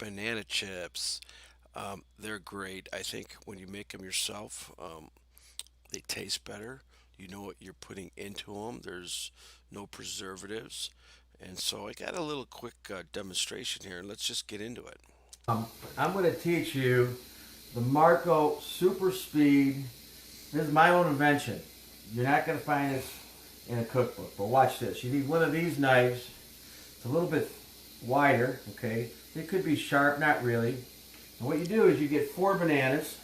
banana chips. They're great. I think when you make them yourself, they taste better. You know what you're putting into them. There's no preservatives. And so I got a little quick demonstration here, and let's just get into it. I'm going to teach you the Marco Super Speed. This is my own invention. You're not going to find this in a cookbook, but watch this. You need one of these knives. It's a little bit wider, okay? It could be sharp, not really. And what you do is you get 4 bananas.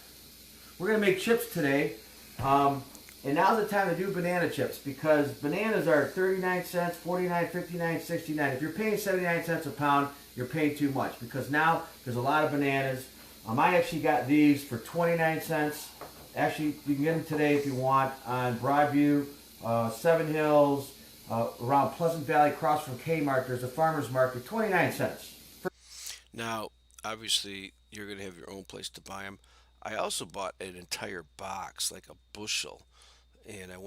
We're going to make chips today. And now's the time to do banana chips because bananas are 39 cents, 49, 59, 69. If you're paying 79 cents a pound, you're paying too much because now there's a lot of bananas. I actually got these for 29 cents. Actually, you can get them today if you want on Broadview, Seven Hills, around Pleasant Valley, across from Kmart. There's a farmer's market, 29 cents. Now, obviously, you're going to have your own place to buy them. I also bought an entire box, like a bushel, and I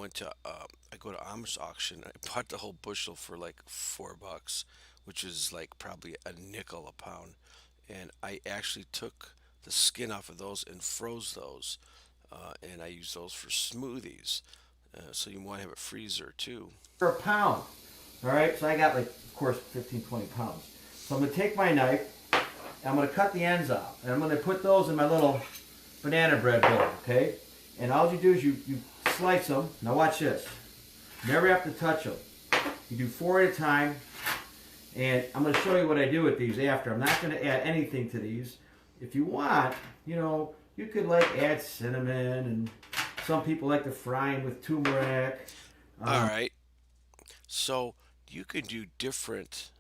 go to Amish auction. I bought the whole bushel for like $4, which is like probably a nickel a pound. And I actually took the skin off of those and froze those, and I use those for smoothies. So you want to have a freezer too. For a pound. All right, so I got like, of course, 15, 20 pounds. So I'm going to take my knife, and I'm going to cut the ends off, and I'm going to put those in my little banana bread bowl, okay? And all you do is you slice them. Now watch this. Never have to touch them. You do 4 at a time, and I'm going to show you what I do with these after. I'm not going to add anything to these. If you want, you could like add cinnamon, and some people like to fry them with turmeric. All right. So you can do different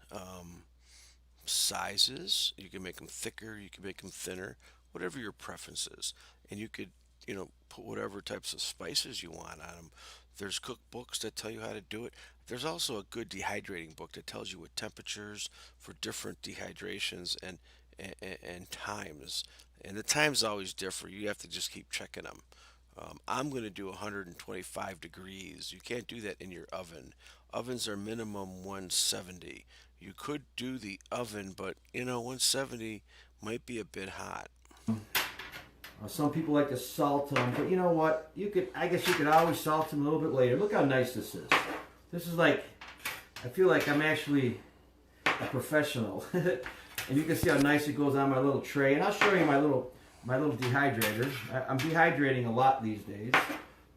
sizes. You can make them thicker. You can make them thinner, whatever your preference is. And you could, put whatever types of spices you want on them. There's cookbooks that tell you how to do it. There's also a good dehydrating book that tells you what temperatures for different dehydrations and times. And the times always differ. You have to just keep checking them. I'm going to do 125 degrees. You can't do that in your oven. Ovens are minimum 170. You could do the oven, but 170 might be a bit hot. Some people like to salt them, but you know what? I guess you could always salt them a little bit later. Look how nice this is. This is like, I feel like I'm actually a professional. And you can see how nice it goes on my little tray. And I'll show you my little dehydrator. I'm dehydrating a lot these days.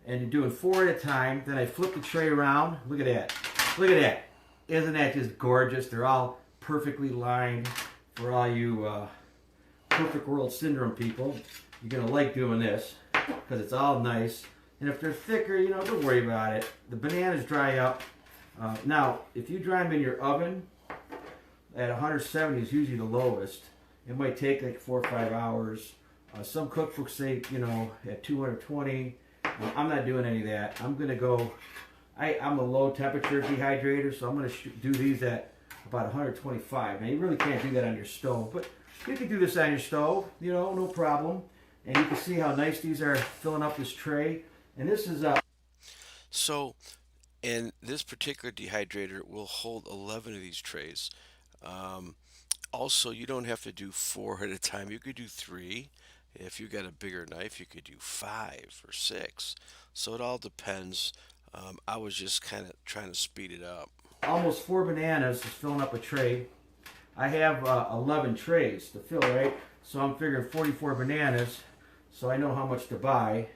And you're doing 4 at a time. Then I flip the tray around. Look at that. Look at that. Isn't that just gorgeous? They're all perfectly lined for all you perfect world syndrome people. You're going to like doing this because it's all nice. And if they're thicker, don't worry about it. The bananas dry up. Now, if you dry them in your oven, at 170 is usually the lowest. It might take like 4 or 5 hours. Some cookbooks say, at 220. I'm not doing any of that. I'm going to go, I'm a low temperature dehydrator, so I'm going to do these at about 125. Now, you really can't do that on your stove, but you can do this on your stove, no problem. And you can see how nice these are filling up this tray. And this is So, and this particular dehydrator will hold 11 of these trays. Um, Also, you don't have to do 4 at a time. You could do 3. If you got a bigger knife, you could do 5 or 6. So it all depends. I was just kind of trying to speed it up. almost 4 bananas is filling up a tray. I have 11 trays to fill, right? So I'm figuring 44 bananas, so I know how much to buy.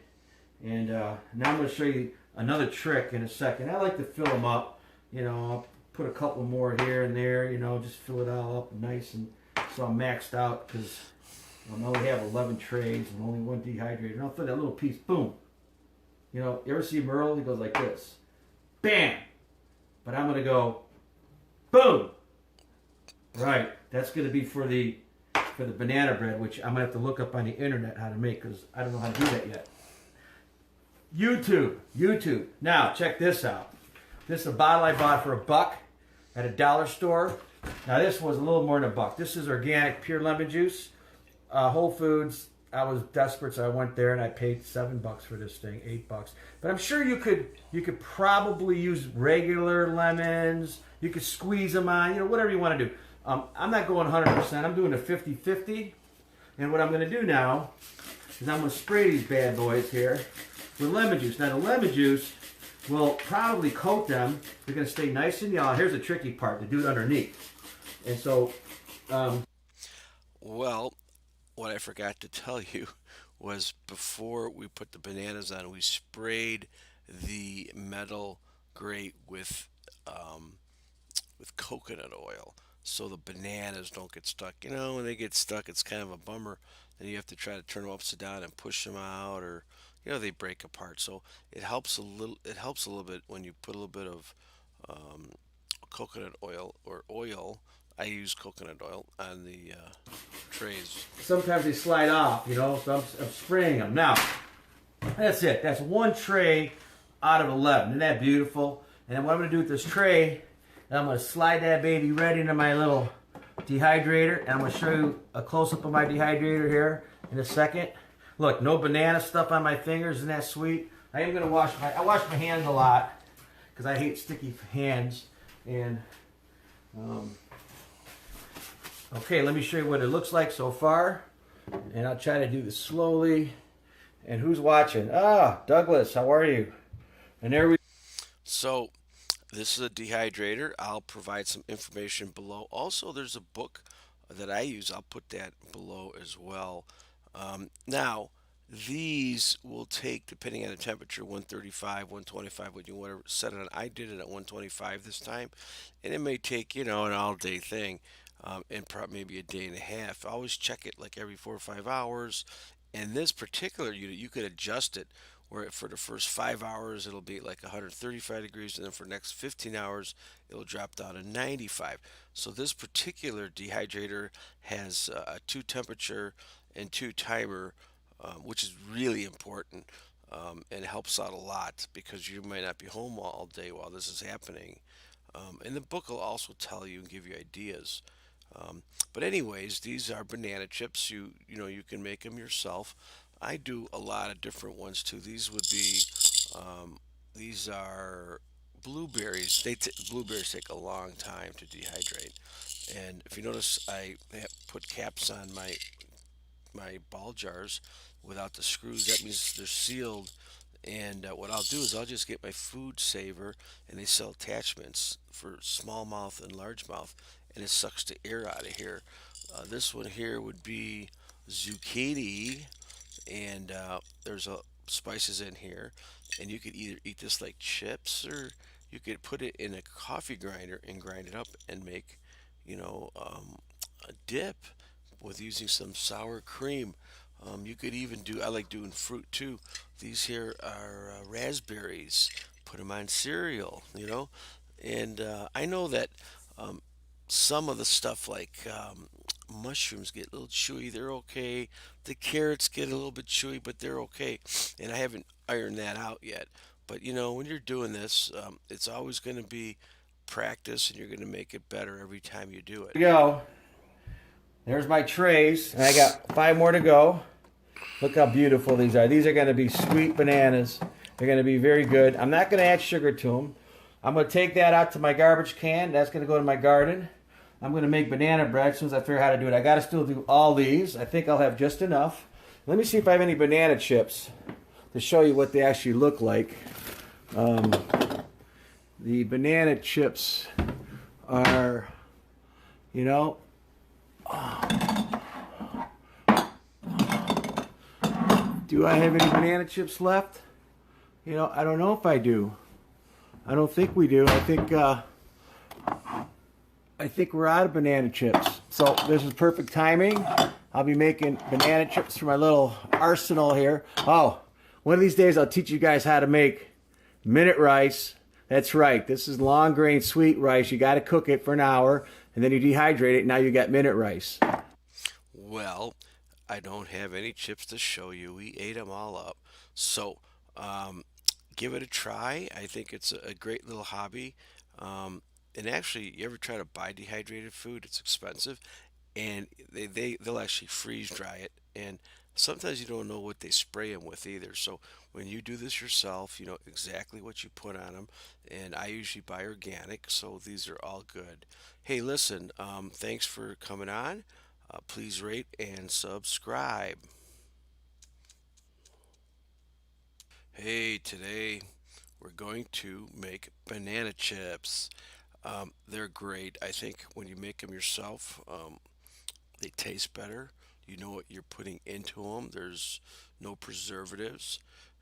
And now I'm going to show you another trick in a second. I like to fill them up. I'll put a couple more here and there, just fill it all up nice. And so I'm maxed out because I only have 11 trays and only one dehydrator. And I'll throw that little piece, boom. You ever see Merle? He goes like this. Bam! But I'm going to go, boom! Right, that's going to be for the banana bread, which I'm going to have to look up on the internet how to make because I don't know how to do that yet. YouTube. Now, check this out. This is a bottle I bought for $1 at a dollar store. Now, this was a little more than $1. This is organic pure lemon juice. Whole Foods. I was desperate, so I went there and I paid $7 for this thing, $8. But I'm sure you could probably use regular lemons. You could squeeze them on, whatever you want to do. I'm not going 100%. I'm doing a 50-50. And what I'm going to do now is I'm going to spray these bad boys here with lemon juice. Now the lemon juice will probably coat them. They're going to stay nice and yellow. Here's the tricky part, to do it underneath. And so, um, Well, what I forgot to tell you was before we put the bananas on, we sprayed the metal grate with coconut oil so the bananas don't get stuck. You know, when they get stuck, it's kind of a bummer. Then you have to try to turn them upside down and push them out, or they break apart. So it helps a little. It helps a little bit when you put a little bit of um, coconut oil or oil. I use coconut oil on the trays. sometimes they slide off, so I'm spraying them. Now, that's it. That's one tray out of 11. Isn't that beautiful? And then what I'm going to do with this tray, I'm going to slide that baby right into my little dehydrator. And I'm going to show you a close-up of my dehydrator here in a second. Look, no banana stuff on my fingers. Isn't that sweet? I am going to wash I wash my hands a lot because I hate sticky hands. And, okay, let me show you what it looks like so far. And I'll try to do this slowly. And who's watching? Ah, Douglas, how are you? And there we So this is a dehydrator. I'll provide some information below. Also, there's a book that I use. I'll put that below as well. Now, these will take, depending on the temperature, 135, 125, when you want to set it on. I did it at 125 this time, and it may take, an all-day thing, and probably maybe a day and a half. I always check it like every 4 or 5 hours. And this particular unit, you could adjust it where for the first 5 hours it'll be like 135 degrees, and then for the next 15 hours it'll drop down to 95. So this particular dehydrator has a two temperature and two timer, which is really important, and helps out a lot because you might not be home all day while this is happening. And the book will also tell you and give you ideas. But anyways, these are banana chips. You can make them yourself. I do a lot of different ones too. These are blueberries. Blueberries take a long time to dehydrate. And if you notice, I have put caps on my ball jars without the screws. That means they're sealed. And what I'll do is I'll just get my food saver, and they sell attachments for smallmouth and largemouth, and it sucks the air out of here. This one here would be zucchini, and there's spices in here, and you could either eat this like chips, or you could put it in a coffee grinder and grind it up and make, a dip with using some sour cream. You could even do, I like doing fruit too. These here are raspberries. Put them on cereal, And I know that um, some of the stuff like mushrooms get a little chewy. They're okay. The carrots get a little bit chewy, but they're okay. And I haven't ironed that out yet. But when you're doing this, it's always going to be practice, and you're going to make it better every time you do it. go. There's my trays, and I got 5 more to go. Look how beautiful these are. These are going to be sweet bananas. They're going to be very good. I'm not going to add sugar to them. I'm going to take that out to my garbage can. That's going to go to my garden. I'm going to make banana bread as soon as I figure out how to do it. I got to still do all these. I think I'll have just enough. Let me see if I have any banana chips to show you what they actually look like. The banana chips are, you know, do I have any banana chips left? I don't know if I do. I don't think we do. I think we're out of banana chips. So this is perfect timing. I'll be making banana chips for my little arsenal here. Oh, one of these days I'll teach you guys how to make minute rice. That's right. This is long grain sweet rice. You got to cook it for an hour, and then you dehydrate it. Now you got minute rice. Well, I don't have any chips to show you. We ate them all up. So, give it a try. I think it's a great little hobby. And actually, you ever try to buy dehydrated food? It's expensive. and they'll actually freeze dry it. And sometimes you don't know what they spray them with either. So when you do this yourself, you know exactly what you put on them. And I usually buy organic, so these are all good. Hey, listen, thanks for coming on. Please rate and subscribe. Hey, today we're going to make banana chips. They're great. I think when you make them yourself, they taste better. You know what you're putting into them. There's no preservatives.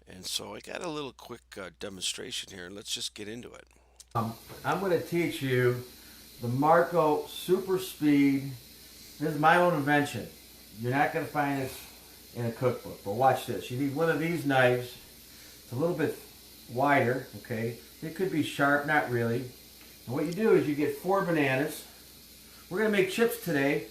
And so I got a little quick demonstration here. Let's just get into it. I'm going to teach you the Marco Super Speed. This is my own invention. You're not going to find this in a cookbook. But watch this. You need one of these knives. It's a little bit wider, okay? It could be sharp, not really. And what you do is you get 4 bananas. We're going to make chips today.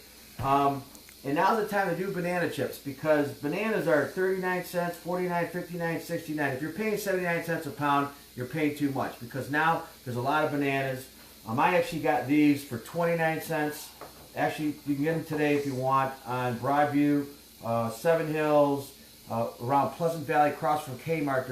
And now's the time to do banana chips because bananas are 39 cents, 49, 59, 69. If you're paying 79 cents a pound, you're paying too much because now there's a lot of bananas. I actually got these for 29 cents. Actually, you can get them today if you want on Broadview, Seven Hills, around Pleasant Valley, across from Kmart. There's